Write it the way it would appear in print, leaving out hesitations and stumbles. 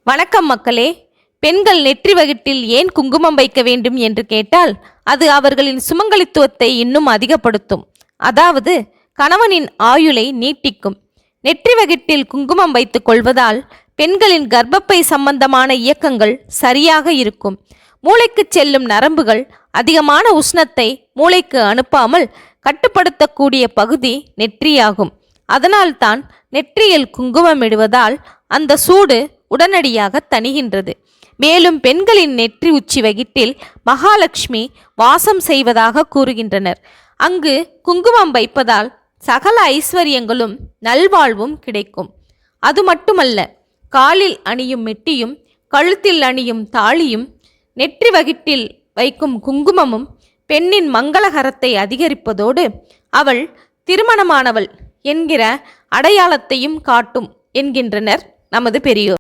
வணக்கம் மக்களே. பெண்கள் நெற்றி வகிட்டில் ஏன் குங்குமம் வைக்க வேண்டும் என்று கேட்டால் அது அவர்களின் சுமங்கலித்துவத்தை இன்னும் அதிகப்படுத்தும். அதாவது கணவனின் ஆயுளை நீட்டிக்கும். நெற்றி வகிட்டில் குங்குமம் வைத்துக் கொள்வதால் பெண்களின் கர்ப்பப்பை சம்பந்தமான இயக்கங்கள் சரியாக இருக்கும். மூளைக்கு செல்லும் நரம்புகள் அதிகமான உஷ்ணத்தை மூளைக்கு அனுப்பாமல் கட்டுப்படுத்தக்கூடிய பகுதி நெற்றியாகும். அதனால்தான் நெற்றியில் குங்குமம் இடுவதால் அந்த சூடு உடனடியாக தணிகின்றது. மேலும் பெண்களின் நெற்றி உச்சி வகிட்டில் மகாலட்சுமி வாசம் செய்வதாக கூறுகின்றனர். அங்கு குங்குமம் வைப்பதால் சகல ஐஸ்வர்யங்களும் நல்வாழ்வும் கிடைக்கும். அது மட்டுமல்ல, காலில் அணியும் மெட்டியும் கழுத்தில் அணியும் தாலியும் நெற்றி வகிட்டில் வைக்கும் குங்குமமும் பெண்ணின் மங்களகரத்தை அதிகரிப்பதோடு அவள் திருமணமானவள் என்கிற அடையாளத்தையும் காட்டும் என்கின்றனர் நமது பெரியோர்.